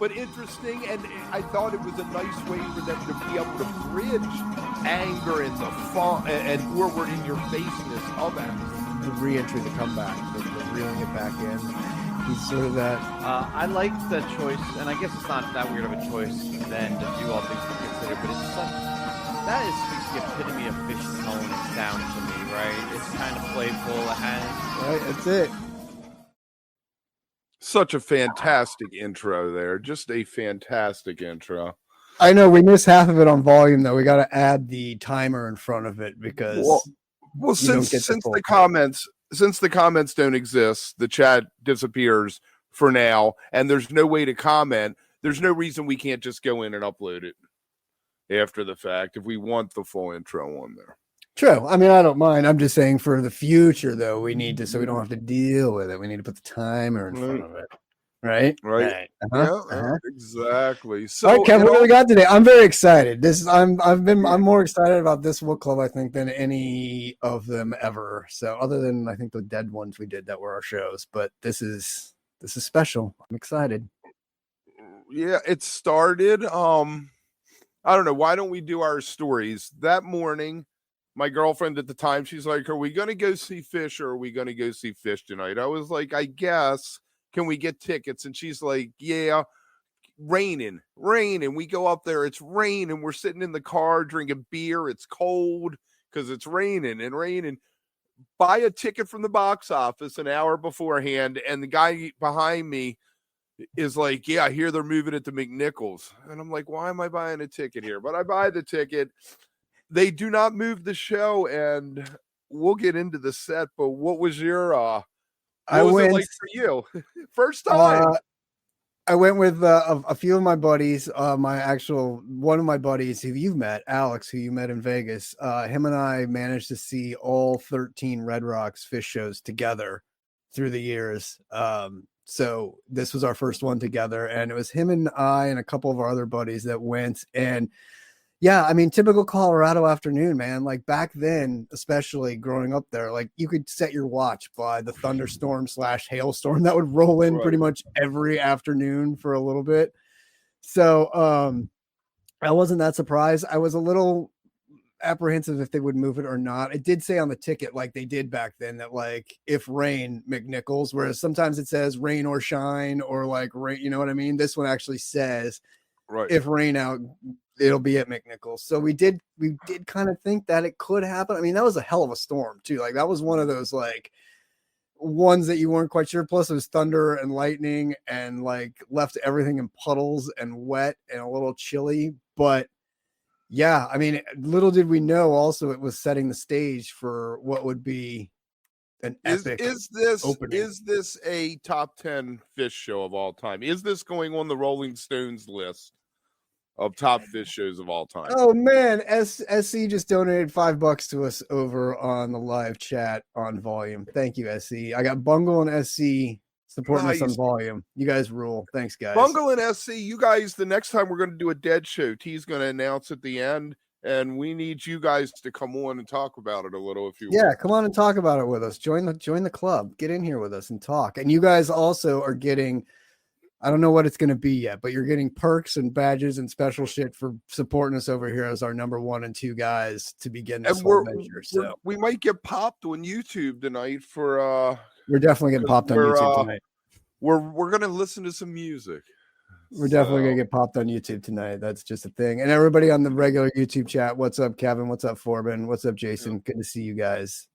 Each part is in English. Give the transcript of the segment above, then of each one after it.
but interesting, and I thought it was a nice way for them to be able to bridge anger and the fun and forward in your faceness of it. The re-entry, the comeback, the reeling it back in. He's sort of that. I like the choice, and I guess it's not that weird of a choice then to do all things to consider, but it's such, that is the epitome of PHiSH tone and sound to me, right? It's kind of playful, it has... Right, that's it. Such a fantastic intro there. Just a fantastic intro. I know we missed half of it on volume, though. We got to add the timer in front of it because... Well, since the comments don't exist, the chat disappears for now, and there's no way to comment. There's no reason we can't just go in and upload it after the fact if we want the full intro on there. True. I mean, I don't mind. I'm just saying for the future, though, we need to, so we don't have to deal with it. We need to put the timer in front of it. Right? Right. Exactly. So, all right, Kevin, what do we got today? I'm very excited. I'm more excited about this WOOK Club, I think, than any of them ever. So, other than I think the dead ones we did that were our shows, but this is special. I'm excited. Yeah, it started. I don't know. Why don't we do our stories? That morning, my girlfriend at the time, she's like, "Are we going to go see PHiSH or are we going to go see PHiSH tonight?" I was like, "I guess." Can we get tickets? And she's like, yeah, raining. We go up there, it's raining. We're sitting in the car drinking beer. It's cold because it's raining. Buy a ticket from the box office an hour beforehand. And the guy behind me is like, yeah, I hear they're moving it to McNichols. And I'm like, why am I buying a ticket here? But I buy the ticket. They do not move the show. And we'll get into the set. But what was your... What was it like for you? First time. I went with a few of my buddies. One of my buddies who you've met, Alex, who you met in Vegas. Him and I managed to see all 13 Red Rocks PHiSH shows together through the years. So this was our first one together, and it was him and I and a couple of our other buddies that went. And yeah, I mean, typical Colorado afternoon, man. Like back then, especially growing up there, like you could set your watch by the thunderstorm/hailstorm that would roll in pretty much every afternoon for a little bit. So I wasn't that surprised. I was a little apprehensive if they would move it or not. It did say on the ticket, like they did back then, that like if rain, McNichols, whereas sometimes it says rain or shine or like rain, you know what I mean? This one actually says if rain out, it'll be at McNichols. So we did kind of think that it could happen. I mean, that was a hell of a storm too. Like that was one of those like ones that you weren't quite sure. Plus it was thunder and lightning and like left everything in puddles and wet and a little chilly. But yeah, I mean, little did we know also it was setting the stage for what would be an epic opening. Is this a top 10 PHiSH show of all time? Is this going on the Rolling Stones list of top PHiSH shows of all time? Oh man, SC just donated $5 to us over on the live chat on Volume. Thank you, SC. I got Bungle and SC supporting us on Volume. You guys rule. Thanks, guys. Bungle and SC, you guys, the next time we're going to do a dead show, T's going to announce at the end, and we need you guys to come on and talk about it a little if you want. Come on and talk about it with us. Join the club. Get in here with us and talk. And you guys also are getting, I don't know what it's going to be yet, but you're getting perks and badges and special shit for supporting us over here as our number 1 and 2 guys to begin this whole measure. So we might get popped on YouTube tonight for we're definitely getting popped on YouTube tonight. We're gonna listen to some music. We're definitely gonna get popped on YouTube tonight. That's just a thing. And everybody on the regular YouTube chat, what's up, Kevin? What's up, Forbin? What's up, Jason? Good to see you guys.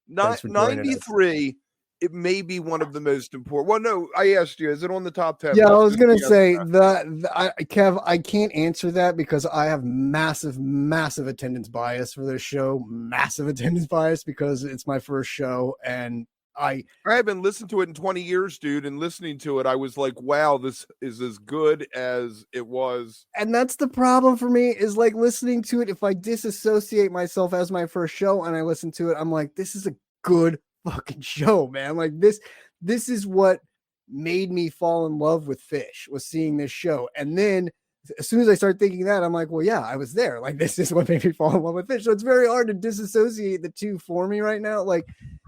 93. It may be one of the most important. Well, no, I asked you, is it on the top 10? Yeah, I was going to say Kev, I can't answer that because I have massive attendance bias for this show. Massive attendance bias because it's my first show. And I haven't listened to it in 20 years, dude. And listening to it, I was like, wow, this is as good as it was. And that's the problem for me is like listening to it. If I disassociate myself as my first show and I listen to it, I'm like, this is a good fucking show, man. Like this is what made me fall in love with PHiSH, was seeing this show. And then as soon as I start thinking that, I'm like, well, yeah, I was there. Like this is what made me fall in love with PHiSH. So it's very hard to disassociate the two for me right now. Like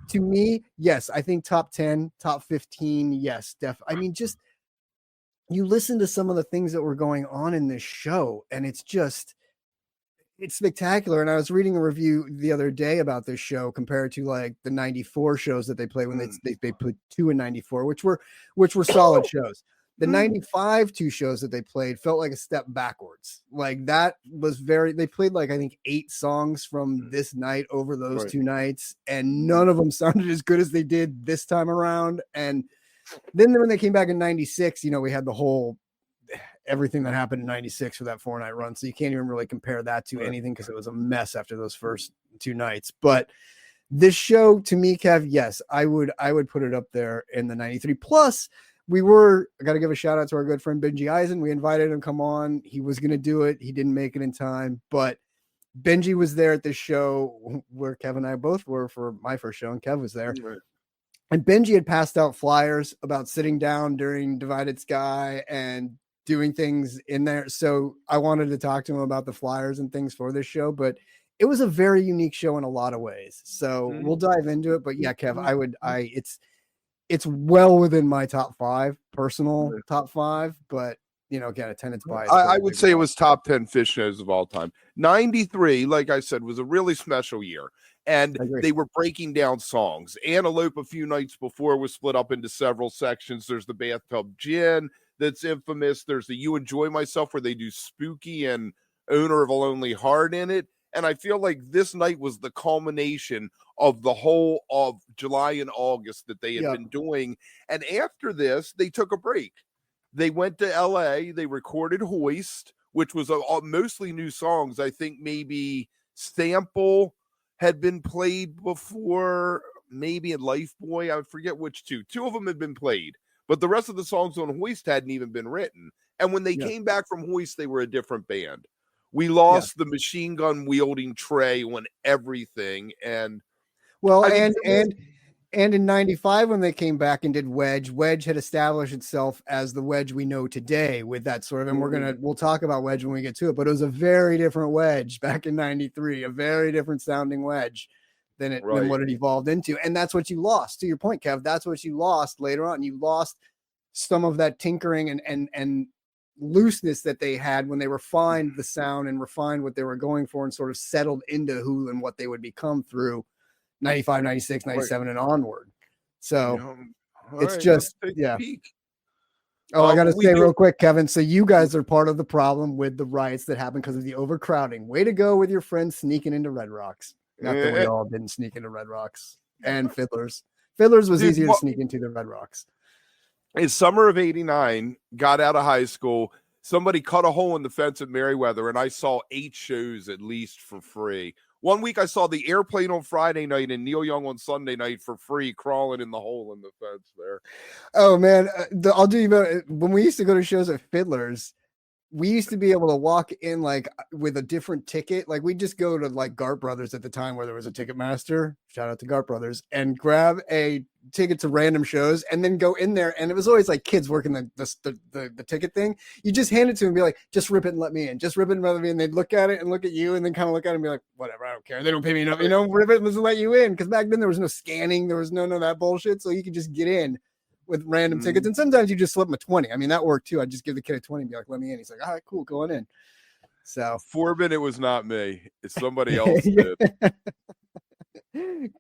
to me, yes, I think top 10, top 15, yes, I mean, just you listen to some of the things that were going on in this show, and it's spectacular. And I was reading a review the other day about this show compared to like the 94 shows that they played when they put 2 in 94, which were solid shows. The 95 2 shows that they played felt like a step backwards. Like that was they played like, I think 8 songs from this night over those 2 nights, and none of them sounded as good as they did this time around. And then when they came back in 96, we had the whole everything that happened in 96 for that 4-night run. So you can't even really compare that to anything because it was a mess after those first 2 nights. But this show, to me, Kev, yes, I would put it up there in the 93. Plus, I got to give a shout out to our good friend Benji Eisen. We invited him to come on. He was going to do it. He didn't make it in time, but Benji was there at this show where Kev and I both were for my first show, and Kev was there. Right. And Benji had passed out flyers about sitting down during Divided Sky and doing things in there. So I wanted to talk to him about the flyers and things for this show, but it was a very unique show in a lot of ways. So we'll dive into it. But yeah, Kev, it's well within my top 5, personal top 5, but again, attendance bias. I would say it was top 10 Phish shows of all time. 93, like I said, was a really special year. And they were breaking down songs. Antelope a few nights before was split up into several sections. There's the Bathtub Gin that's infamous. There's the You Enjoy Myself where they do Spooky and Owner of a Lonely Heart in it. And I feel like this night was the culmination of the whole of July and August that they had been doing. And after this, they took a break. They went to LA. They recorded Hoist, which was mostly new songs. I think maybe Sample had been played before, maybe in Life Boy. I forget which 2. 2 of them had been played, but the rest of the songs on Hoist hadn't even been written. And when they came back from Hoist, they were a different band. We lost the machine gun wielding Trey on everything. And and in 95, when they came back and did Wedge had established itself as the Wedge we know today with that sort of, and we'll talk about Wedge when we get to it, but it was a very different Wedge back in 93, a very different sounding Wedge than what it evolved into. And that's what you lost. To your point, Kev, that's what you lost later on. You lost some of that tinkering and looseness that they had when they refined the sound and refined what they were going for and sort of settled into who and what they would become through 95, 96, 97 and onward. So it's just, Oh, I got to say real quick, Kevin. So you guys are part of the problem with the riots that happened because of the overcrowding. Way to go with your friends sneaking into Red Rocks. Not that we all didn't sneak into Red Rocks and Fiddlers. Fiddlers was easier to sneak into than Red Rocks. In summer of 89, got out of high school. Somebody cut a hole in the fence at Merriweather, and I saw 8 shows at least for free. One week I saw the Airplane on Friday night and Neil Young on Sunday night for free, crawling in the hole in the fence there. Oh, man. I'll do you know, when we used to go to shows at Fiddlers, we used to be able to walk in like with a different ticket. Like we'd just go to like Gart Brothers at the time where there was a Ticketmaster. Shout out to Gart Brothers, and grab a ticket to random shows and then go in there. And it was always like kids working the ticket thing. You just hand it to them and be like, just rip it and let me in. Just rip it and let me in. And they'd look at it and look at you and then kind of look at it and be like, whatever, I don't care. They don't pay me enough. Rip it and let's let you in. Because back then there was no scanning. There was none of that bullshit. So you could just get in with random tickets. And sometimes you just slip them a 20. I mean, that worked too. I'd just give the kid a 20 and be like, let me in. He's like, all right, cool, going in. So Forbin, it was not me. It's somebody else did.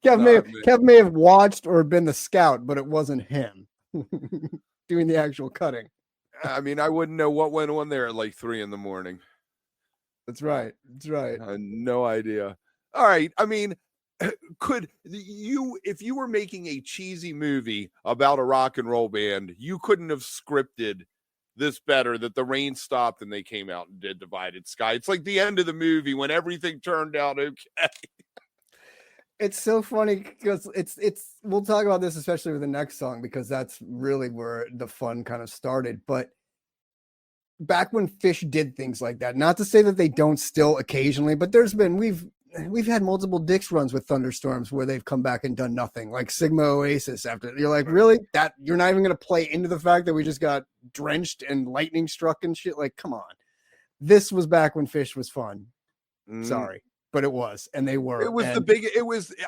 Kev may have watched or been the scout, but it wasn't him doing the actual cutting. I mean, I wouldn't know what went on there at like 3 a.m. That's right. That's right. I had no idea. All right. I mean, could you, if you were making a cheesy movie about a rock and roll band, you couldn't have scripted this better, that the rain stopped and they came out and did Divided Sky. It's like the end of the movie when everything turned out okay. It's so funny because it's we'll talk about this, especially with the next song, because that's really where the fun kind of started. But back when PHiSH did things like that, not to say that they don't still occasionally, but we've had multiple Dix runs with Thunderstorms where they've come back and done nothing, like Sigma Oasis. After you're like, really, that you're not even going to play into the fact that we just got drenched and lightning struck and shit. Like, come on, this was back when PHiSH was fun. Sorry, but it was, and they were. It was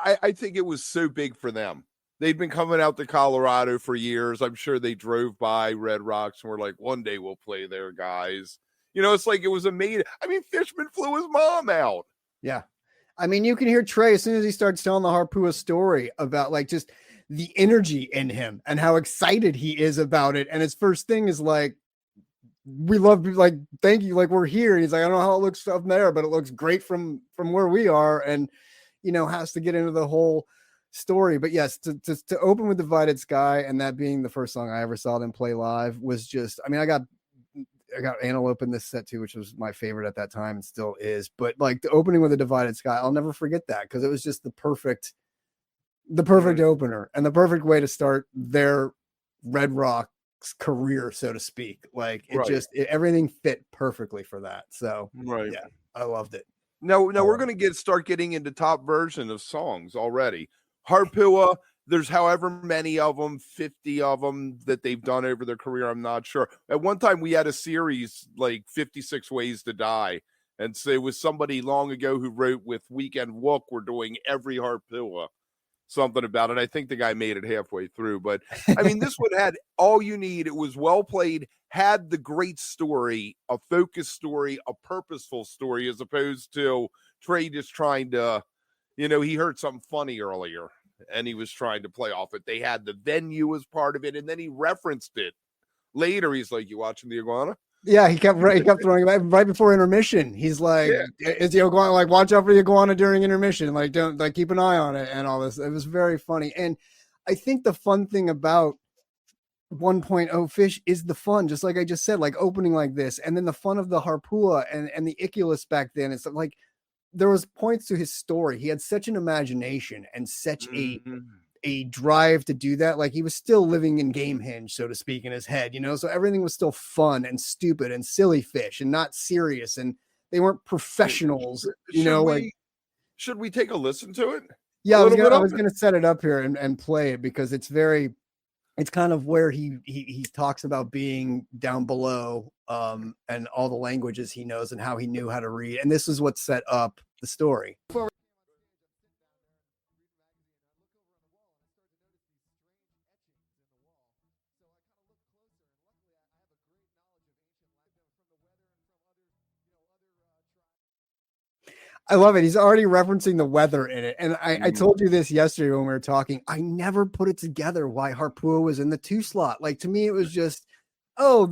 I think it was so big for them. they'd been coming out to Colorado for years. I'm sure they drove by Red Rocks and were like, one day we'll play there, guys. You know, it's like it was amazing. I mean, Fishman flew his mom out. Yeah. I mean, you can hear Trey as soon as he starts telling the Harpua story about like just the energy in him and how excited he is about it. And his first thing is like, we love, like, thank you, like, we're here. And he's like, I don't know how it looks up there, but it looks great from where we are. And, you know, has to get into the whole story. But yes, to open with Divided Sky, and that being the first song I ever saw them play live, was just, I mean, I got Antelope in this set too, which was my favorite at that time and still is. But like the opening with a Divided Sky, I'll never forget that, because it was just the perfect opener and the perfect way to start their Red Rock's career, so to speak. Like it everything fit perfectly for that. So yeah, I loved it. Now we're going to start getting into top version of songs already. Harpua, there's however many of them, 50 of them that they've done over their career. I'm not sure. At one time we had a series like 56 Ways to Die. And so it was somebody long ago who wrote with Weekend WOOK, we're doing every Harpua, something about it. I think the guy made it halfway through. But I mean, this one had all you need. It was well played, had the great story, a focused story, a purposeful story, as opposed to Trey just trying to, you know, he heard something funny earlier and he was trying to play off it. They had the venue as part of it, and then he referenced it later. He's like, you watching the iguana? Yeah, he kept throwing it right before intermission. He's like, is the iguana, like, watch out for the iguana during intermission, like, don't, like, keep an eye on it and all this. It was very funny. And I think the fun thing about 1.0 PHiSH is the fun, just like I just said, like opening like this, and then the fun of the Harpua and the Iculus back then. It's like there was points to his story. He had such an imagination and such a drive to do that. Like he was still living in Game Hinge, so to speak, in his head, you know, so everything was still fun and stupid and silly fish and not serious. And they weren't professionals, you know, like, should we take a listen to it? Yeah, I was going to set it up here and play it, because it's kind of where he talks about being down below, and all the languages he knows and how he knew how to read. And this is what set up the story. I love it. He's already referencing the weather in it. And I told you this yesterday when we were talking. I never put it together why Harpua was in the 2 slot. Like, to me, it was just,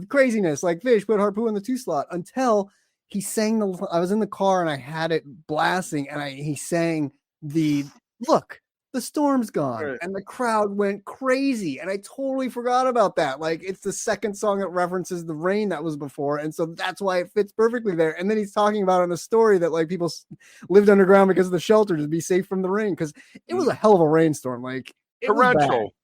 craziness. Like, PHiSH put Harpua in the 2 slot, until he sang I was in the car and I had it blasting, and he sang look, the storm's gone, right, and the crowd went crazy. And I totally forgot about that. Like, it's the second song that references the rain that was before. And so that's why it fits perfectly there. And then he's talking about in the story that like people lived underground because of the shelter to be safe from the rain. Cause it was a hell of a rainstorm. Like, torrential,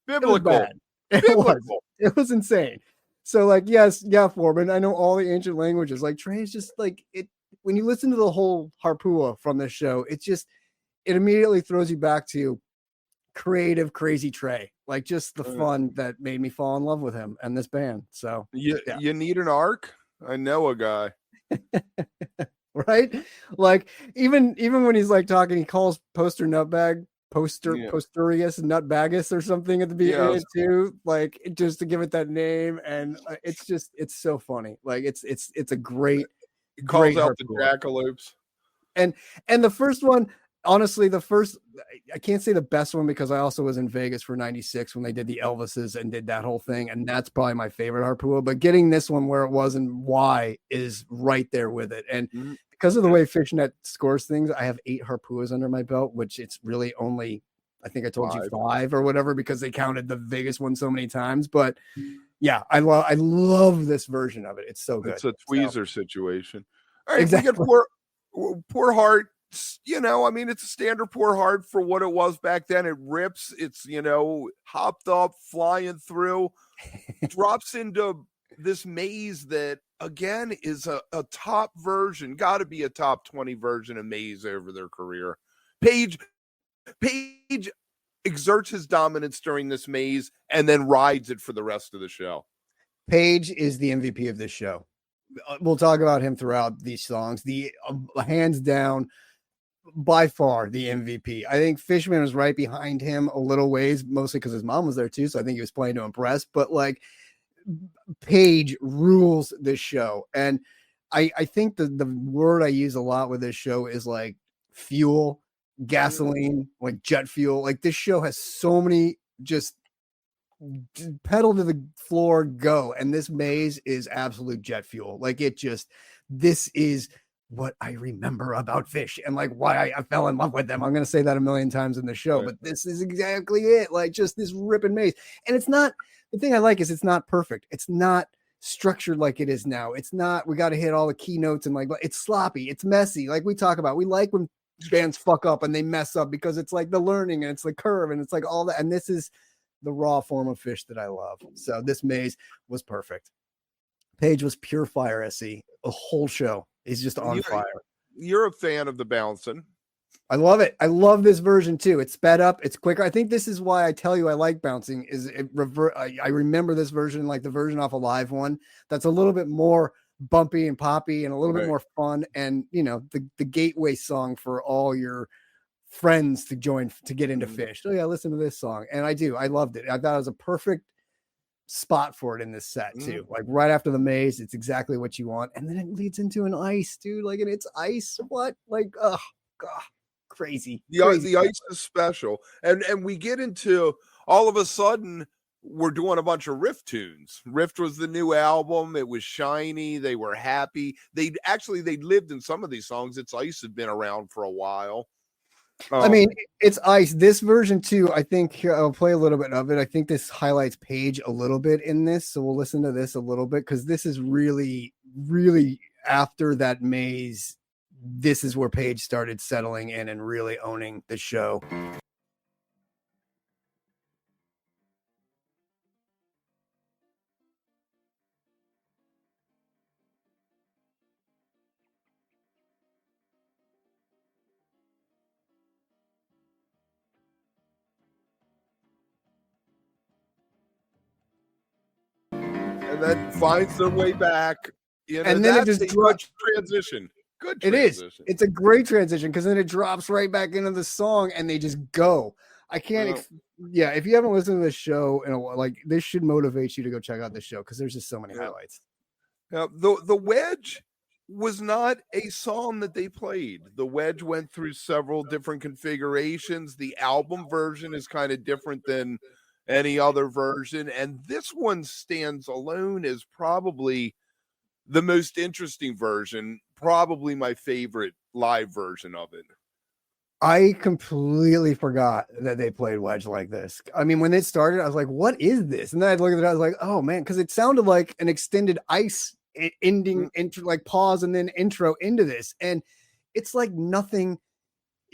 biblical. It was insane. So like, yeah, Foreman, I know all the ancient languages. Like, Trey's just like it. When you listen to the whole Harpua from this show, it immediately throws you back to creative, crazy Trey, like just the fun that made me fall in love with him and this band. So you need an arc. I know a guy, right? Like even when he's like talking, he calls Posterius Nutbagus or something at the beginning too, like just to give it that name. And it's so funny. Like it's a great, he calls out the jackalopes. And the first one, honestly, I can't say the best one, because I also was in Vegas for 96 when they did the Elvises and did that whole thing. And that's probably my favorite Harpua, but getting this one where it was and why is right there with it. And because of the way FishNet scores things, I have 8 Harpuas under my belt, which it's really only, I think I told you 5 or whatever, because they counted the Vegas one so many times. But yeah, I love this version of it. It's so good. It's a tweezer situation. All right, exactly. We get poor Heart. You know, I mean, it's a standard Poor Heart for what it was back then. It rips. It's, you know, hopped up, flying through, drops into this maze that, again, is a top version, got to be a top 20 version of Maze over their career. Page exerts his dominance during this maze and then rides it for the rest of the show. Page is the MVP of this show. We'll talk about him throughout these songs. The hands down by far the MVP. I think Fishman was right behind him a little ways, mostly because his mom was there too. So I think he was playing to impress. But like, Page rules this show, and I think the word I use a lot with this show is like fuel, gasoline, like jet fuel. Like this show has so many just pedal to the floor go, and this maze is absolute jet fuel. Like this is what I remember about PHiSH and like why I fell in love with them. I'm gonna say that a million times in the show, but this is exactly it. Like just this ripping maze, and it's not. The thing I like is it's not perfect. It's not structured like it is now. It's not, we got to hit all the keynotes and like, it's sloppy. It's messy. Like we talk about, we like when bands fuck up and they mess up because it's like the learning and it's the curve and it's like all that. And this is the raw form of PHiSH that I love. So this maze was perfect. Page was pure fire, SE. A whole show. He's just on fire. You're a fan of the bouncing. I love it. I love this version too. It's sped up. It's quicker. I think this is why I tell you I like bouncing. Is it I remember this version like the version off a live one that's a little bit more bumpy and poppy and a little bit more fun. And you know the gateway song for all your friends to join to get into PHiSH. Oh yeah, listen to this song. And I do. I loved it. I thought it was a perfect spot for it in this set too. Like right after the maze, it's exactly what you want. And then it leads into an ice, dude. Like and it's ice. What? Like oh god. Crazy. The ice is special, and we get into all of a sudden we're doing a bunch of riff tunes. Rift was the new album. It was shiny. They were happy. They lived in some of these songs. It's Ice had been around for a while. I mean, it's Ice. This version too. I think here I'll play a little bit of it. I think this highlights Page a little bit in this, so we'll listen to this a little bit because this is really, really after that maze. This is where Page started settling in and really owning the show. And then finds their way back. You know, and then it just drops transition. Good transition. It is. It's a great transition because then it drops right back into the song and they just go. I can't. Yeah, if you haven't listened to this show in a while, like this should motivate you to go check out this show because there's just so many highlights. Now, the Wedge was not a song that they played. The Wedge went through several different configurations. The album version is kind of different than any other version, and this one stands alone as probably the most interesting version, probably my favorite live version of it. I completely forgot that they played Wedge like this. I mean, when it started, I was like, what is this? And then I'd look at it, I was like, oh man, because it sounded like an extended Ice ending intro, like pause and then intro into this. And it's like nothing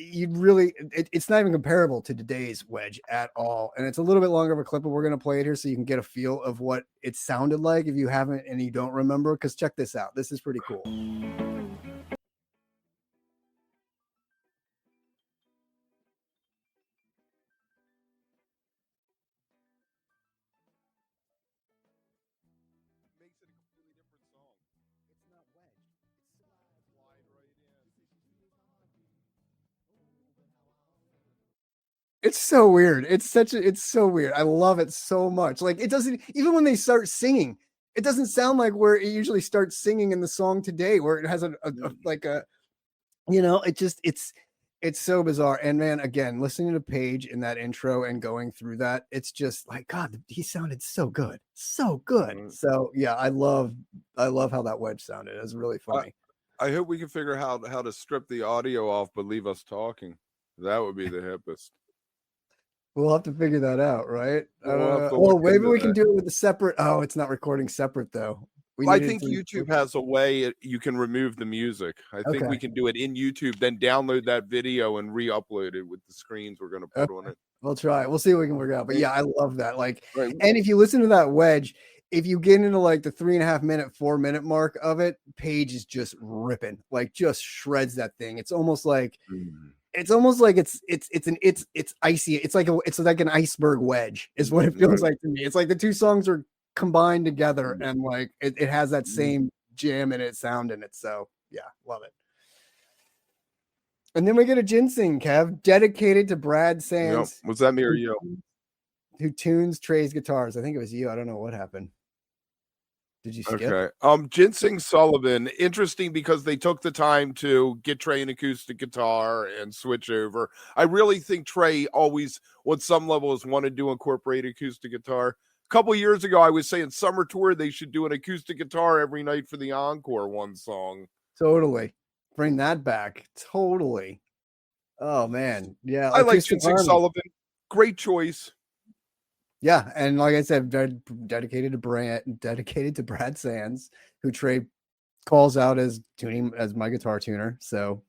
you'd really, it's not even comparable to today's Wedge at all. And it's a little bit longer of a clip, but we're going to play it here so you can get a feel of what it sounded like if you haven't and you don't remember, because check this out. This is pretty cool. It's so weird. It's so weird. I love it so much. Like it doesn't, even when they start singing, it doesn't sound like where it usually starts singing in the song today, where it has it's so bizarre. And man, again, listening to Page in that intro and going through that, it's just like, God, he sounded so good. So good. So yeah, I love how that Wedge sounded. It was really funny. I hope we can figure out how to strip the audio off, but leave us talking. That would be the hippest. We'll have to figure that out, right? Maybe we can do it with a separate. Oh, it's not recording separate though. I think YouTube has a way you can remove the music. I think we can do it in YouTube, then download that video and re-upload it with the screens we're going to put on it. We'll try. We'll see what we can work out. But yeah, I love that. Like, and if you listen to that Wedge, if you get into like the 3.5 minute, 4 minute mark of it, Page is just ripping, like just shreds that thing. It's almost like. It's almost like it's icy. It's like an iceberg wedge is what it feels like to me. It's like the two songs are combined together and like it has that same jam in it, sound in it. So yeah, love it. And then we get a Ginseng, Kev, dedicated to Brad Sands. Was that me or you? Who tunes Trey's guitars. I think it was you. I don't know what happened. Did you skip? Okay. Ginseng Sullivan, interesting because they took the time to get Trey an acoustic guitar and switch over. I really think Trey always, on some level, has wanted to incorporate acoustic guitar. A couple years ago, I was saying summer tour, they should do an acoustic guitar every night for the encore one song. Totally. Bring that back. Totally. Oh, man. Yeah. I like Ginseng Sullivan. Great choice. Yeah, and like I said, dedicated to Brad Sands, who Trey calls out as my guitar tuner. So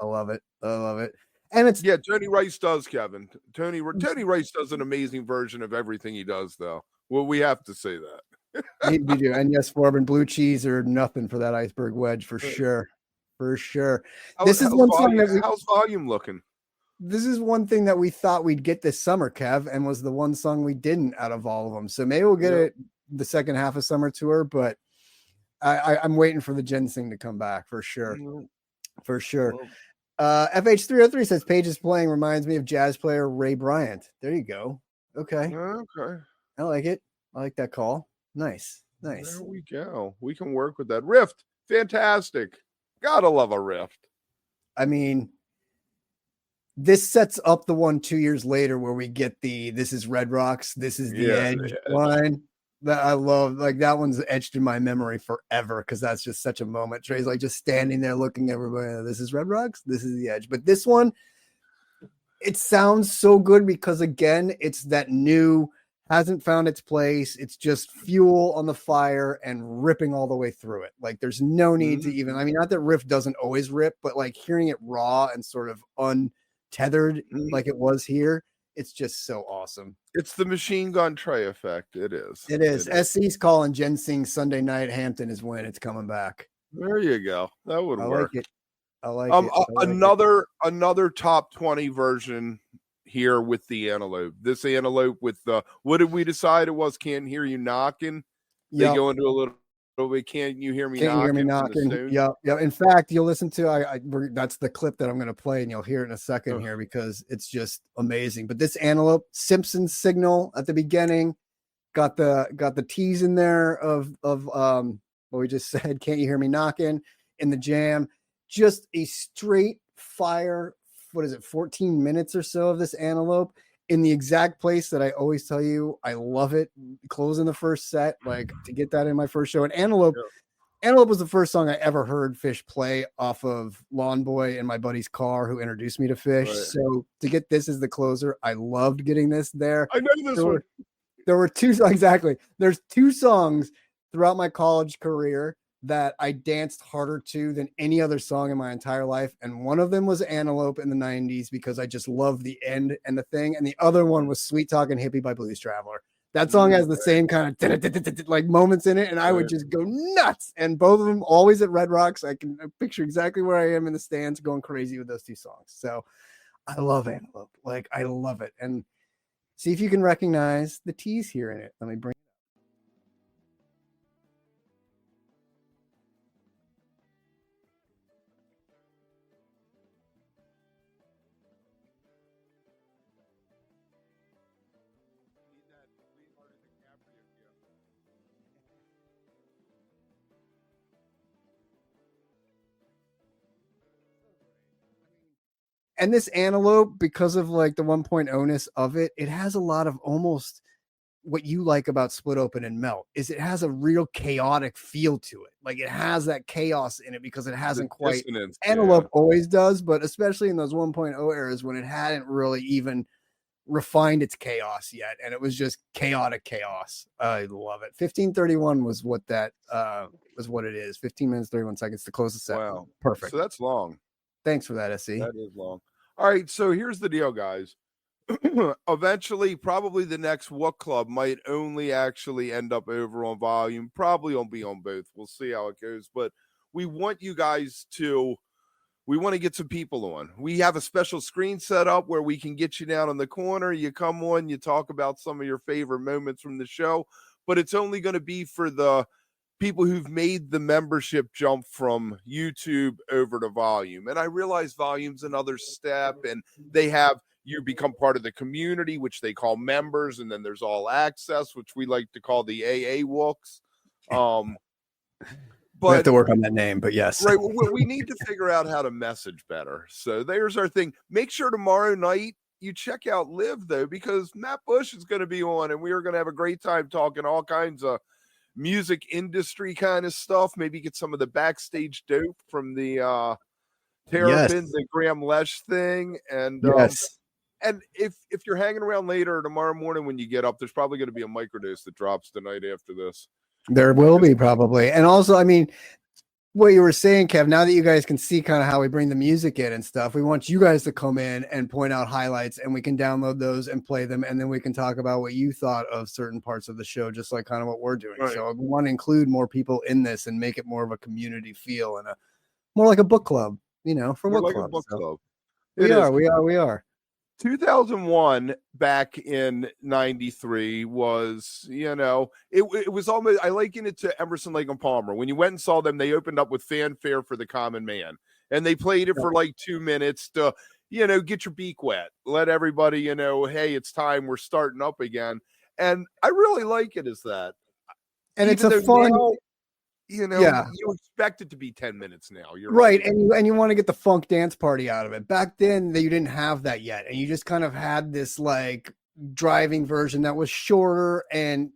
I love it. And it's Tony Rice does, Kevin. Tony Rice does an amazing version of everything he does, though. Well, we have to say that. we do. And yes, Forbin, blue cheese or nothing for that iceberg wedge for sure. For sure. How's volume looking? This is one thing that we thought we'd get this summer, Kev, and was the one song we didn't out of all of them. So maybe we'll get it the second half of summer tour, but I'm waiting for the Ginseng to come back for sure. For sure. FH303 says Page's playing reminds me of jazz player Ray Bryant. There you go. Okay. I like it. I like that call. Nice. There we go. We can work with that. Rift. Fantastic. Gotta love a rift. I mean, this sets up the one 2 years later where we get this is Red Rocks, this is the Edge line that I love. Like that one's etched in my memory forever because that's just such a moment. Trey's like just standing there looking at everybody. This is Red Rocks, this is the Edge. But this one, it sounds so good because again, it's that new, hasn't found its place. It's just fuel on the fire and ripping all the way through it. Like there's no need to even, I mean, not that riff doesn't always rip, but like hearing it raw and sort of untethered like it was here, it's just so awesome. It's the Machine Gun Trey effect. It is. SC's calling Ginseng Sunday night Hampton is when it's coming back. There you go. That would work. I like it. Another top 20 version here with the Antelope. This Antelope with the, what did we decide it was? Can't Hear You Knocking. They go into a little bit. Can't You Hear Me Knocking? Yeah. In fact, you'll listen to that's the clip that I'm going to play, and you'll hear it in a second here because it's just amazing. But this Antelope Simpsons signal at the beginning got the tease in there of what we just said. Can't You Hear Me Knocking in the jam? Just a straight fire. What is it? 14 minutes or so of this Antelope in the exact place that I always tell you I love it. Closing the first set, like to get that in my first show. And Antelope was the first song I ever heard PHiSH play off of Lawn Boy in my buddy's car who introduced me to PHiSH. Right. So to get this as the closer, I loved getting this there. I know this one. There were two songs, exactly. There's two songs throughout my college career that I danced harder to than any other song in my entire life. And one of them was Antelope in the 90s because I just loved the end and the thing. And the other one was Sweet Talkin' Hippie by Blues Traveler. That song has the same kind of like moments in it. And I would just go nuts. And both of them always at Red Rocks. I can picture exactly where I am in the stands going crazy with those two songs. So I love Antelope. Like I love it. And see if you can recognize the tease here in it. Let me bring And this Antelope, because of like the 1.0-ness of it, it has a lot of almost what you like about Split Open and Melt is it has a real chaotic feel to it. Like it has that chaos in it because it hasn't quite. Antelope always does, but especially in those 1.0 eras when it hadn't really even refined its chaos yet. And it was just chaotic chaos. I love it. 15:31 was what that was what it is. 15 minutes, 31 seconds to close the set. Wow. Perfect. So that's long. Thanks for that, SC. That is long. All right, so here's the deal, guys. Eventually, probably the next WOOK club might only actually end up over on volume. Probably won't be on both. We'll see how it goes. But we want you guys to, we want to get some people on. We have a special screen set up where we can get you down in the corner. You come on, you talk about some of your favorite moments from the show. But it's only going to be for the people who've made the membership jump from YouTube over to Volume. And I realize Volume's another step, and you become part of the community, which they call members, and then there's all access, which we like to call the AA Wooks. But we have to work on that name, but yes. Right. Well, we need to figure out how to message better. So there's our thing. Make sure tomorrow night you check out Live, though, because Matt Bush is going to be on, and we are going to have a great time talking all kinds of music industry kind of stuff. Maybe get some of the backstage dope from the Terrapin, the Graham Lesh thing. And and if you're hanging around later tomorrow morning when you get up, there's probably going to be a microdose that drops the night after this. There will be probably. And also, I mean, what you were saying, Kev, now that you guys can see kind of how we bring the music in and stuff, we want you guys to come in and point out highlights, and we can download those and play them. And then we can talk about what you thought of certain parts of the show, just like kind of what we're doing. Right. So we want to include more people in this and make it more of a community feel and more like a book club, for WOOK Club. Club. We are. 2001 back in 93 was, it was almost, I liken it to Emerson, Lake and Palmer. When you went and saw them, they opened up with Fanfare for the Common Man, and they played it for like 2 minutes to, get your beak wet, let everybody, hey, it's time, we're starting up again. And I really like it as that. And it's a fun, you expect it to be 10 minutes now. You're right. And you want to get the funk dance party out of it. Back then, you didn't have that yet. And you just kind of had this like driving version that was shorter and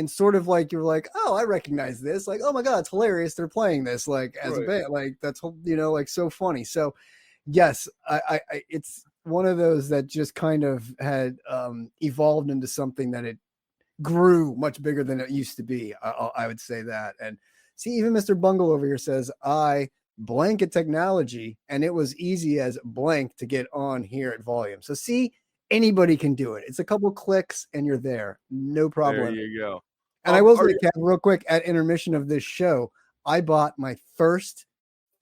sort of like, you were like, oh, I recognize this. Like, oh my God, it's hilarious. They're playing this like as a band. Like that's, like so funny. So yes, I it's one of those that just kind of had evolved into something that it grew much bigger than it used to be. I would say that. And see, even Mr. Bungle over here says, I blanket technology, and it was easy as blank to get on here at Volume. So see, anybody can do it. It's a couple clicks and you're there. No problem. There you go. And I will say, Kev, real quick, at intermission of this show, I bought my first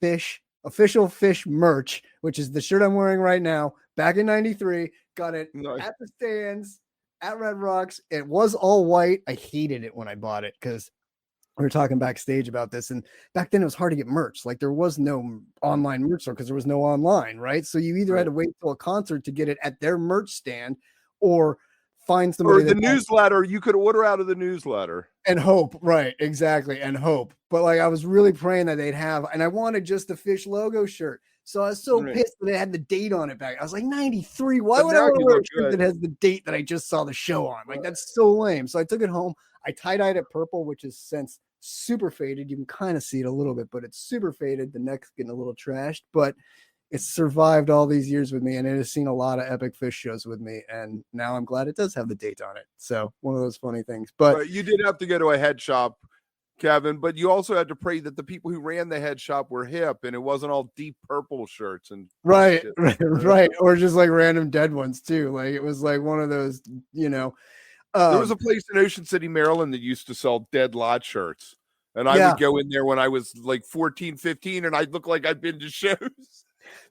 official PHiSH merch, which is the shirt I'm wearing right now, back in 93. Got it at the stands at Red Rocks. It was all white. I hated it when I bought it because we were talking backstage about this, and back then it was hard to get merch. Like there was no online merch store because there was no online, right? So you either had to wait till a concert to get it at their merch stand, or find somebody. Or the newsletter. You could order out of the newsletter and hope, right? Exactly, and hope. But like I was really praying that they'd have, and I wanted just the PHiSH logo shirt. So I was so pissed that it had the date on it back. I was like, 93. Why would I want to wear a shirt that has the date that I just saw the show on? Like that's so lame. So I took it home. I tie-dyed it purple, which is since super faded. You can kind of see it a little bit, but it's super faded. The neck's getting a little trashed, but it's survived all these years with me, and it has seen a lot of epic PHiSH shows with me. And now I'm glad it does have the date on it. So one of those funny things. But you did have to go to a head shop, Kevin, but you also had to pray that the people who ran the head shop were hip and it wasn't all deep purple shirts and right. Or just like random dead ones too. Like it was like one of those, there was a place in Ocean City, Maryland that used to sell Dead Lot shirts. And I would go in there when I was like 14, 15, and I'd look like I'd been to shows.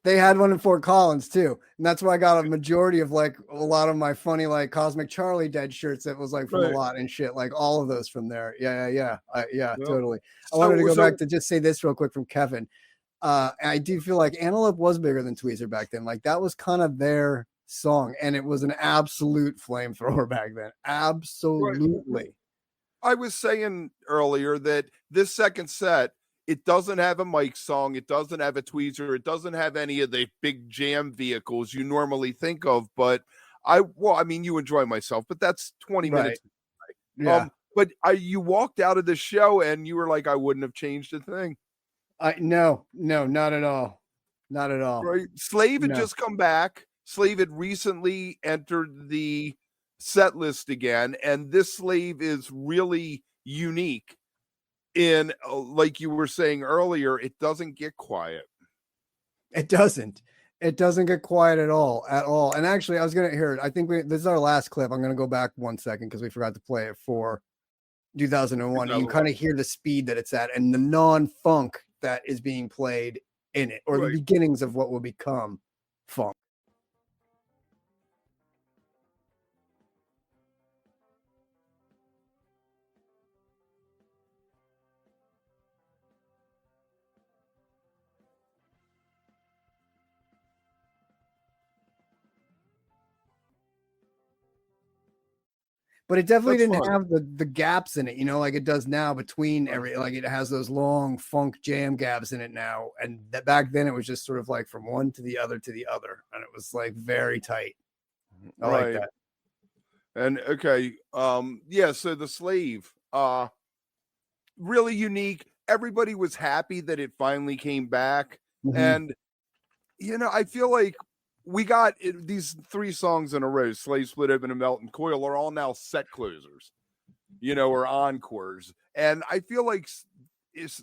They had one in Fort Collins too. And that's why I got a majority of like a lot of my funny, like Cosmic Charlie Dead shirts that was like from a lot and shit, like all of those from there. Yeah. Totally. I wanted to go back to just say this real quick from Kevin. I do feel like Antelope was bigger than Tweezer back then. Like that was kind of their song, and it was an absolute flamethrower back then. Absolutely. I was saying earlier that this second set, it doesn't have a Mike song, it doesn't have a Tweezer, it doesn't have any of the big jam vehicles you normally think of, but you enjoy myself, but that's 20 minutes. Yeah. But you walked out of the show and you were like, I wouldn't have changed a thing. No, not at all. Not at all. Right. Slave had just come back. Slave had recently entered the set list again, and this Slave is really unique in, like you were saying earlier, it doesn't get quiet. It doesn't get quiet at all. And actually, I was gonna hear it. I think this is our last clip. I'm gonna go back 1 second because we forgot to play it for 2001. You can kind of hear the speed that it's at and the non-funk that is being played in it, or the beginnings of what will become funk. but it definitely That's didn't fun. have the gaps in it, you know, like it does now between every, like it has those long funk jam gaps in it now. And that back then it was just sort of like from one to the other to the other. And it was like very tight. I like Right. that. And okay, yeah, so the slave, really unique. Everybody was happy that it finally came back. Mhm. And I feel like we got these 3 songs in a row, Slave, Split Open, and Melt, and Coil, are all now set closers, or encores. And I feel like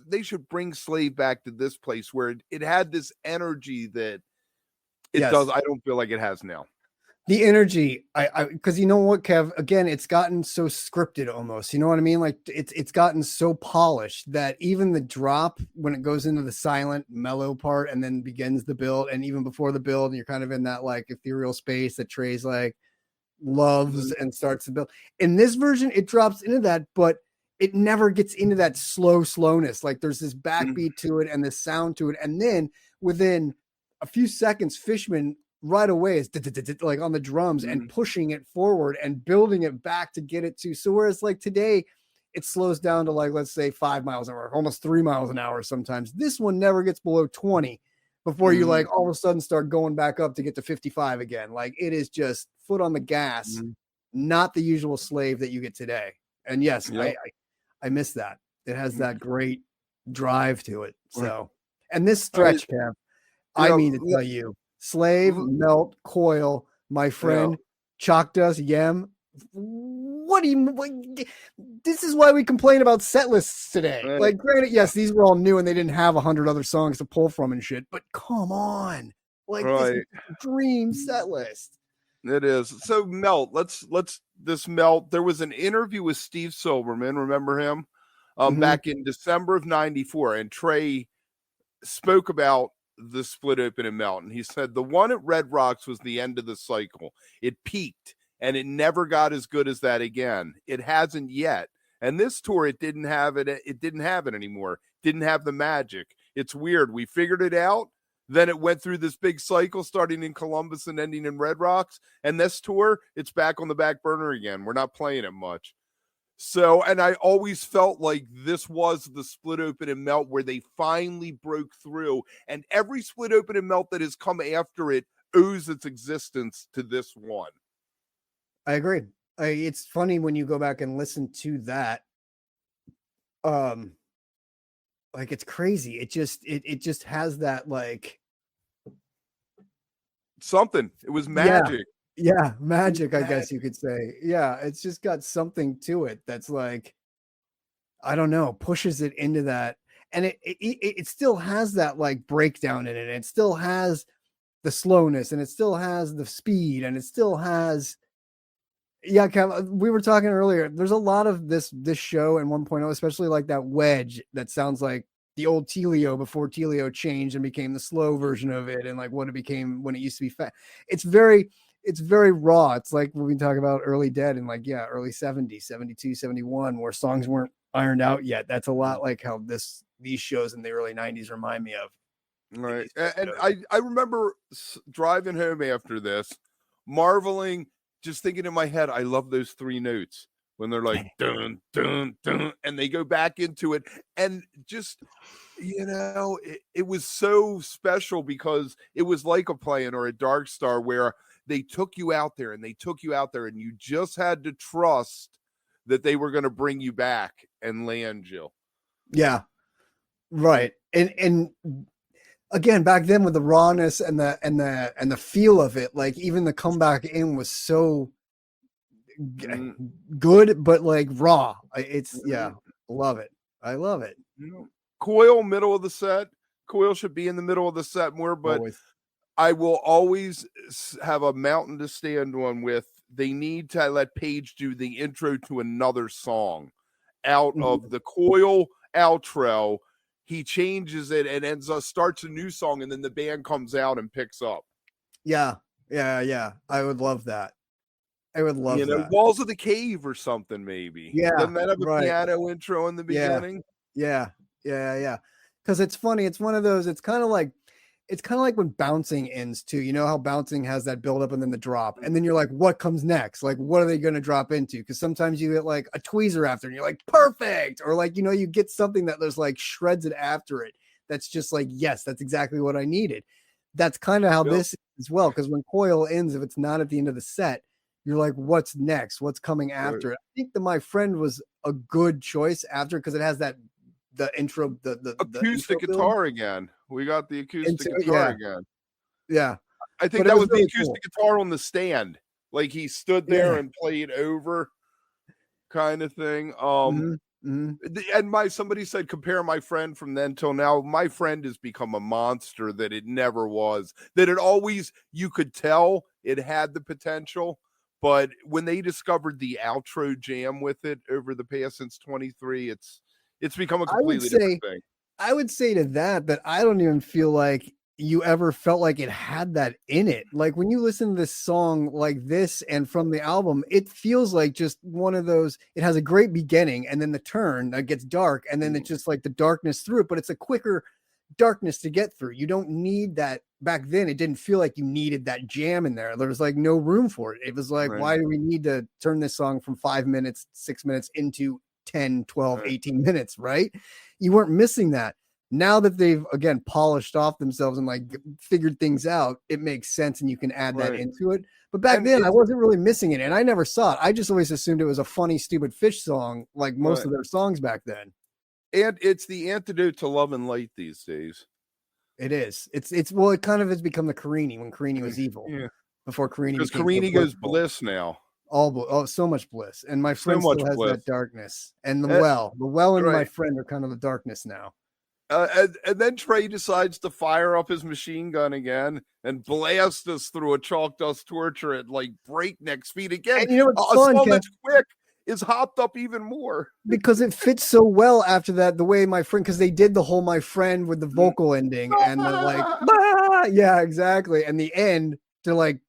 they should bring Slave back to this place where it had this energy that it Yes. does. I don't feel like it has now. The energy, because you know what, Kev, again, it's gotten so scripted almost, you know what I mean? Like it's gotten so polished that even the drop, when it goes into the silent mellow part and then begins the build, and even before the build, you're kind of in that like ethereal space that Trey's like loves and starts to build. In this version, it drops into that, but it never gets into that slowness. Like there's this backbeat to it and this sound to it. And then within a few seconds, Fishman right away is like on the drums and pushing it forward and building it back to get it to. So whereas like today it slows down to like, let's say 5 miles an hour, almost 3 miles an hour. Sometimes this one never gets below 20 before you like all of a sudden start going back up to get to 55 again. Like it is just foot on the gas, not the usual slave that you get today. And yes, I miss that. It has that great drive to it. So, and this stretch, Kev, I mean to tell you, Slave, Melt, Coil, my friend, Chalk Dust, Yem. This is why we complain about set lists today. Right. Like, granted, yes, these were all new and they didn't have 100 other songs to pull from and shit, but come on. Like, this is a dream set list. It is. So Melt, let's this Melt. There was an interview with Steve Silverman, remember him? Back in December of 94, and Trey spoke about the Split Open and Melt, and he said the one at Red Rocks was the end of the cycle. It peaked and it never got as good as that again. It hasn't yet. And this tour, it didn't have it anymore. Didn't have the magic. It's weird. We figured it out. Then it went through this big cycle starting in Columbus and ending in Red Rocks. And this tour, it's back on the back burner again. We're not playing it much. So, and I always felt like this was the Split Open and Melt where they finally broke through. And every Split Open and Melt that has come after it owes its existence to this one. I agree. It's funny when you go back and listen to that. Like it's crazy. It just has that like something. It was magic. Yeah, magic, I guess you could say. Yeah, it's just got something to it that's like, I don't know, pushes it into that. And it still has that like breakdown in it. It still has the slowness and it still has the speed and it still has, Kev, we were talking earlier, there's a lot of this show and 1.0, especially like that Wedge that sounds like the old Telio before Telio changed and became the slow version of it and like what it became when it used to be fast. It's very raw. It's like when we talk about early Dead and like, early 70s, 72, 71, where songs weren't ironed out yet. That's a lot like how these shows in the early 90s remind me of. Right. And I remember driving home after this, marveling, just thinking in my head, I love those 3 notes when they're like, dun, dun, dun, and they go back into it. And just, it was so special because it was like a Playing or a Dark Star where they took you out there and you just had to trust that they were going to bring you back and land you. Yeah. Right. And again, back then with the rawness and the feel of it, like even the comeback in was so good, but like raw. It's love it. I love it. Coil, middle of the set. Coil should be in the middle of the set more, but always. I will always have a mountain to stand on with. They need to let Page do the intro to another song out of the Coil outro. He changes it and starts a new song, and then the band comes out and picks up. Yeah. I would love that. I would love that. Walls of the Cave or something, maybe. Yeah. Doesn't that have a piano intro in the beginning? Yeah. Because it's funny. It's one of those, it's kind of like, it's kind of like when bouncing ends too. You know how bouncing has that build up and then the drop, and then you're like, what comes next? Like, what are they going to drop into? Because sometimes you get like a tweezer after, and you're like, perfect, or like, you know, you get something that there's like shreds it after it. That's just like, yes, that's exactly what I needed. That's kind of how this is as well. Because when Coil ends, if it's not at the end of the set, you're like, what's next? What's coming after it? I think that My Friend was a good choice after, because it has that the intro, the acoustic intro guitar again. We got the acoustic guitar again. Yeah. I think that was really the acoustic guitar on the stand. Like he stood there and played over kind of thing. And somebody said, compare My Friend from then till now. My Friend has become a monster that it never was. That it always, you could tell it had the potential. But when they discovered the outro jam with it over the past since 23, it's become a completely different thing. I would say to that I don't even feel like you ever felt like it had that in it. Like when you listen to this song like this and from the album, it feels like just one of those, it has a great beginning and then the turn that gets dark and then it's just like the darkness through it, but it's a quicker darkness to get through. You don't need that. Back then, it didn't feel like you needed that jam in there. There was like no room for it. It was like, why do we need to turn this song from 5 minutes, 6 minutes into 10, 12, 18 minutes, right? You weren't missing that. Now that they've, again, polished off themselves and like figured things out, it makes sense and you can add that into it. But back then, I wasn't really missing it and I never saw it. I just always assumed it was a funny, stupid PHiSH song like most of their songs back then. And it's the antidote to Love and Light these days. It is. It's well, it kind of has become the Carini when Carini was evil. Yeah. Before Carini, because Carini goes bliss now. So much bliss, and My Friend still has that darkness, and the well and My Friend are kind of the darkness now. And then Trey decides to fire up his machine gun again and blast us through a chalk dust torture at like breakneck speed again. And you know what's fun, song that's quick is hopped up even more because it fits so well after that. The way My Friend, because they did the whole My Friend with the vocal ending and the like, yeah, exactly, and the end to like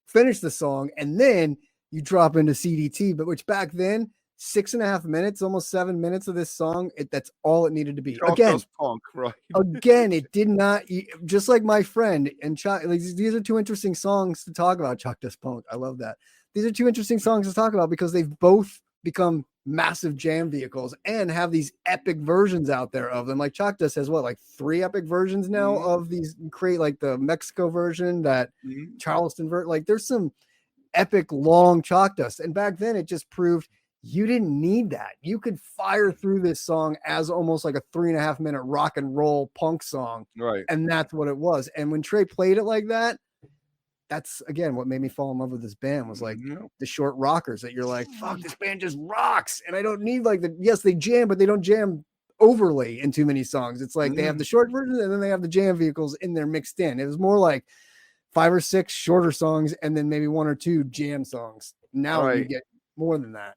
finish the song, and then you drop into CDT, but which back then 6.5 minutes, almost 7 minutes of this song, that's all it needed to be. Again, punk, right? Again, it did not, just like My Friend and these are two interesting songs to talk about. Chalk Dust Punk, I love that. These are two interesting songs to talk about because they've both become massive jam vehicles and have these epic versions out there of them. Like Chalk Dust has like 3 epic versions now of these, like the Mexico version, that Charleston version. Like there's some epic long Chalk Dust, and back then it just proved you didn't need that. You could fire through this song as almost like a 3.5 minute rock and roll punk song, right? And that's what it was. And when Trey played it like that, that's again what made me fall in love with this band, was like the short rockers that you're like, fuck, this band just rocks. And I don't need like yes, they jam, but they don't jam overly in too many songs. It's like they have the short version and then they have the jam vehicles in there mixed in. It was more like 5 or 6 shorter songs and then maybe 1 or 2 jam songs. Now you get more than that.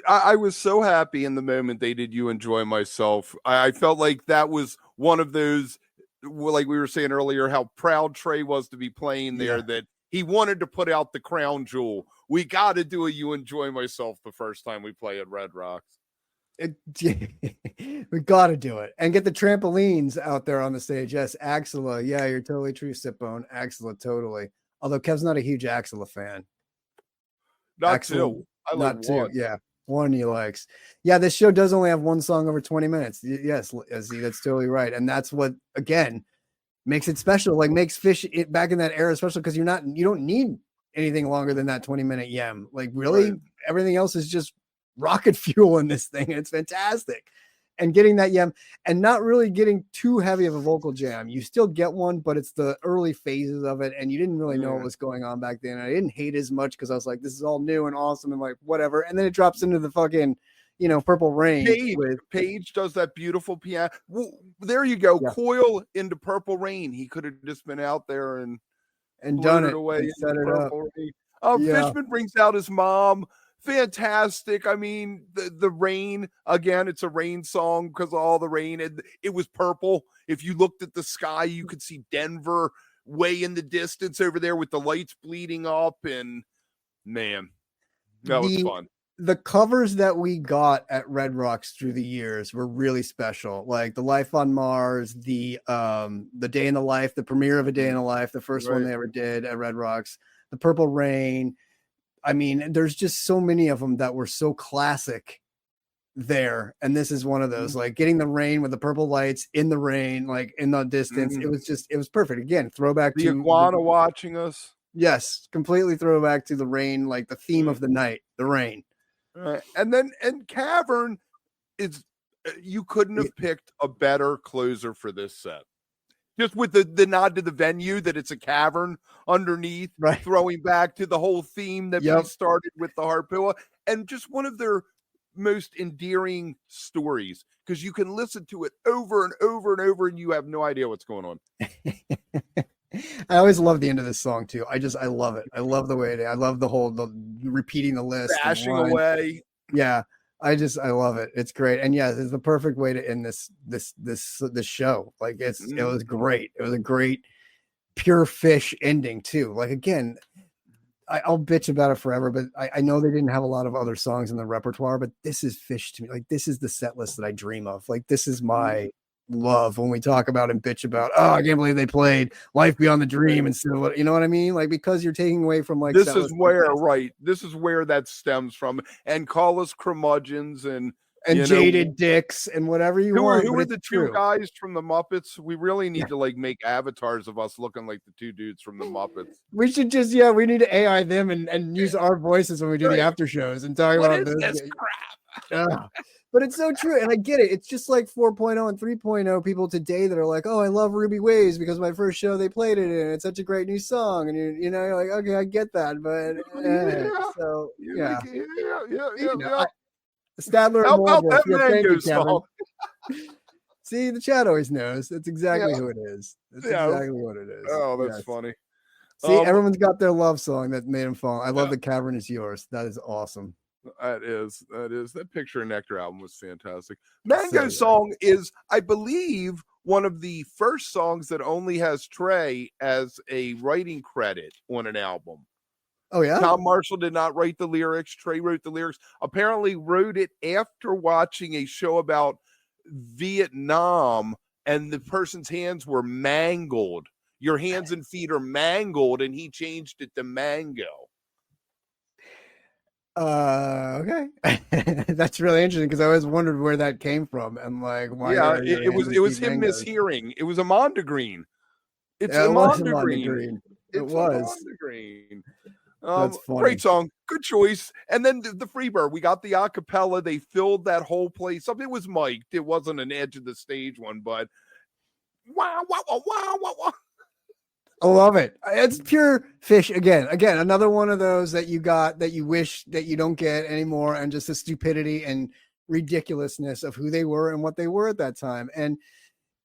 I was so happy in the moment they did You Enjoy Myself. I felt like that was one of those, like we were saying earlier, how proud Trey was to be playing there, that he wanted to put out the crown jewel. We got to do a You Enjoy Myself the first time we play at Red Rocks. We got to do it and get the trampolines out there on the stage. Yes, Axela. Yeah, you're totally true, Sipbone. Axela, totally. Although Kev's not a huge Axela fan. Not two. Not 2. Yeah. 1 he likes. Yeah, this show does only have 1 song over 20 minutes. Yes, Izzy, that's totally right. And that's what, again, makes it special. Like makes PHiSH back in that era special, because you don't need anything longer than that 20-minute yem. Like really, everything else is just rocket fuel in this thing. It's fantastic. And getting that yem and not really getting too heavy of a vocal jam. You still get one, but it's the early phases of it. And you didn't really know what was going on back then. I didn't hate as much because I was like, this is all new and awesome and like whatever. And then it drops into the fucking, Purple Rain. Page does that beautiful piano. Well, there you go. Yeah. Coil into Purple Rain. He could have just been out there and done it away and set it up. Fishman brings out his mom. Fantastic. I mean, the rain, again, it's a rain song because of all the rain. It was purple. If you looked at the sky, you could see Denver way in the distance over there with the lights bleeding up. And man, that was fun. the covers that we got at Red Rocks through the years were really special. Like the Life on Mars, the Day in the Life, the premiere of A Day in the Life, the first one they ever did at Red Rocks, the Purple Rain. I mean, there's just so many of them that were so classic there. And this is one of those, like getting the rain with the purple lights in the rain, like in the distance. It was perfect. Again, throwback the to iguana watching us. Yes, completely throwback to the rain, like the theme of the night, the rain. And Cavern is, you couldn't have picked a better closer for this set. Just with the nod to the venue that it's a cavern underneath, right, throwing back to the whole theme that we started with the Harpua, and just one of their most endearing stories, because you can listen to it over and over and over and you have no idea what's going on. I always love the end of this song too. I love it. I love the way I love the repeating the list, bashing away. Yeah, I love it. It's great, and yeah, it's the perfect way to end this show. Like it was great. It was a great pure PHiSH ending too. Like again, I'll bitch about it forever, but I know they didn't have a lot of other songs in the repertoire, but this is PHiSH to me. Like this is the set list that I dream of. Like this is my love when we talk about and bitch about, oh, I can't believe they played Life Beyond the Dream instead of what, you know what I mean? Like, because you're taking away from like, this is where that stems from, and call us curmudgeons and jaded dicks and whatever you want. Who are the two guys from the Muppets? We really need to like make avatars of us looking like the two dudes from the Muppets. We should just, we need to AI them and use our voices when we do the after shows and talk about this crap. But it's so true. And I get it. It's just like 4.0 and 3.0 people today that are like, oh, I love Ruby Waves because my first show they played it in. It's such a great new song. And you're like, okay, I get that. But Stadler and Waldorf, thank you, Kevin. See, the chat always knows. That's exactly who it is. That's exactly what it is. Oh, that's funny. See, everyone's got their love song that made them fall. I love The Cavern Is Yours. That is awesome. That Picture of Nectar album was fantastic. Mango Song is, I believe, one of the first songs that only has Trey as a writing credit on an album. Oh yeah, Tom Marshall did not write the lyrics. Trey wrote the lyrics. Apparently wrote it after watching a show about Vietnam, and the person's hands were mangled. Your hands and feet are mangled, and he changed it to mango. Okay. That's really interesting because I always wondered where that came from and like why. Yeah, it was him mishearing. It was Amanda Green. It's Amanda Green. It was Green. That's funny. Great song, good choice. And then the Freebird, we got the acapella. They filled that whole place up. It was mic'd. It wasn't an edge of the stage one, but wow. I love it. It's pure PHiSH again. Another one of those that you got that you wish that you don't get anymore, and just the stupidity and ridiculousness of who they were and what they were at that time. And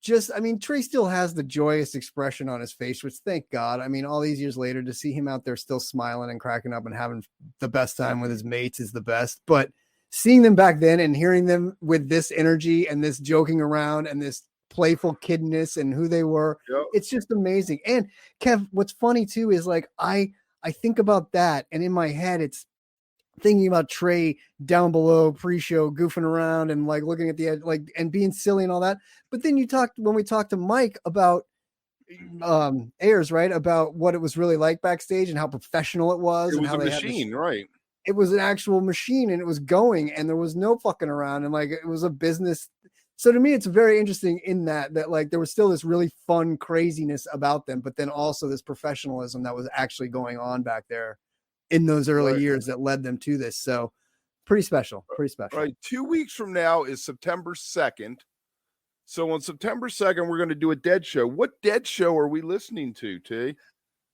just, I mean, Trey still has the joyous expression on his face, which thank God. I mean, all these years later, to see him out there still smiling and cracking up and having the best time with his mates is the best. But seeing them back then and hearing them with this energy and this joking around and this playful kiddness and who they were, it's just amazing. And Kev, what's funny too is like I think about that, and in my head it's thinking about Trey down below pre-show goofing around and like looking at the edge, like, and being silly and all that. But then when we talked to Mike about Ayers, right, about what it was really like backstage and how professional it was, and how a machine, right? It was an actual machine, and it was going, and there was no fucking around, and like it was a business. So to me, it's very interesting in that like there was still this really fun craziness about them, but then also this professionalism that was actually going on back there in those early years that led them to this. So pretty special. Right. 2 weeks from now is September 2nd. So on September 2nd, we're going to do a Dead show. What Dead show are we listening to, T?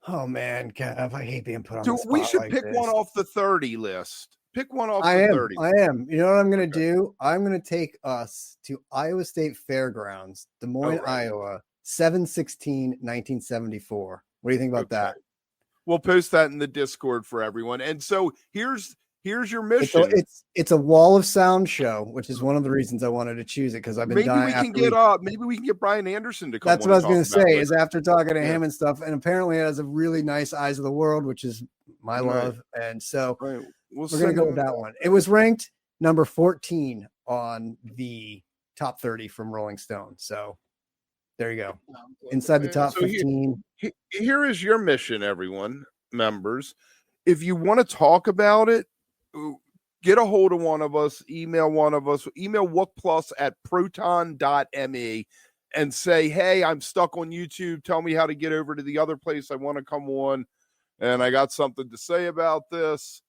Oh man, Kev, I hate being put on the spot. We should pick one off the 30 list. Pick one off the 30. I am. You know what I'm going to do? I'm going to take us to Iowa State Fairgrounds, Des Moines, Iowa, 7/16/1974. What do you think about that? We'll post that in the Discord for everyone. And so here's your mission. It's a wall of sound show, which is one of the reasons I wanted to choose it, because I've been dying. Maybe we can get Brian Anderson to come. That's what I was going to say. Is after talking to him and stuff, and apparently it has a really nice Eyes of the World, which is my love, and so We're gonna go with that one. It was ranked number 14 on the top 30 from Rolling Stone. So there you go. Inside the top 15. Here is your mission, everyone, members. If you want to talk about it, get a hold of one of us, email wookplus@proton.me and say, hey, I'm stuck on YouTube. Tell me how to get over to the other place I want to come on. And I got something to say about this.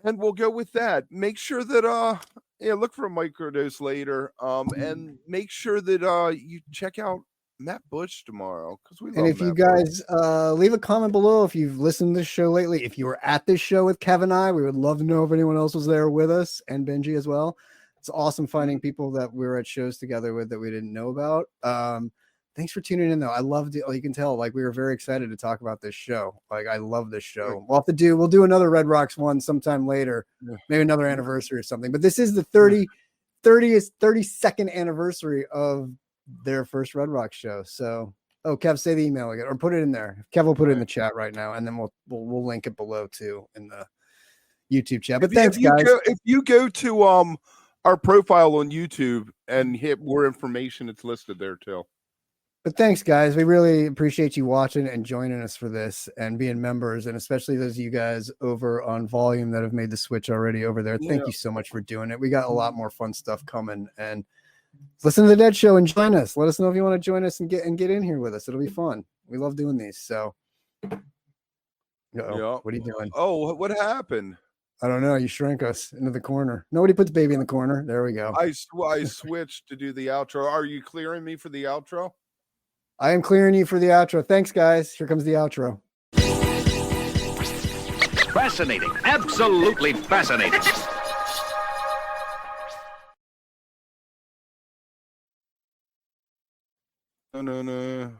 And we'll go with that. Make sure that look for a microdose later. And make sure that you check out Matt Bush tomorrow, because we love And if Matt you guys leave a comment below if you've listened to this show lately, if you were at this show with Kevin and I, we would love to know if anyone else was there with us, and Benji as well. It's awesome finding people that we were at shows together with that we didn't know about. Thanks for tuning in, though. I loved it. You can tell, like, we were very excited to talk about this show. Like, I love this show. We'll do another Red Rocks one sometime later, maybe another anniversary or something. But this is the 32nd anniversary of their first Red Rocks show. So, Kev, say the email again, or put it in there. Kev will put it in the chat right now, and then we'll link it below too in the YouTube chat. But thanks, guys. If you go to our profile on YouTube and hit more information, it's listed there too. But thanks, guys. We really appreciate you watching and joining us for this and being members, and especially those of you guys over on Volume that have made the switch already over there. Thank you so much for doing it. We got a lot more fun stuff coming, and listen to the Dead Show and join us. Let us know if you want to join us and get in here with us. It'll be fun. We love doing these. So, what are you doing? Oh, what happened? I don't know. You shrank us into the corner. Nobody puts baby in the corner. There we go. I switched to do the outro. Are you clearing me for the outro? I am clearing you for the outro. Thanks, guys. Here comes the outro. Fascinating. Absolutely fascinating. No.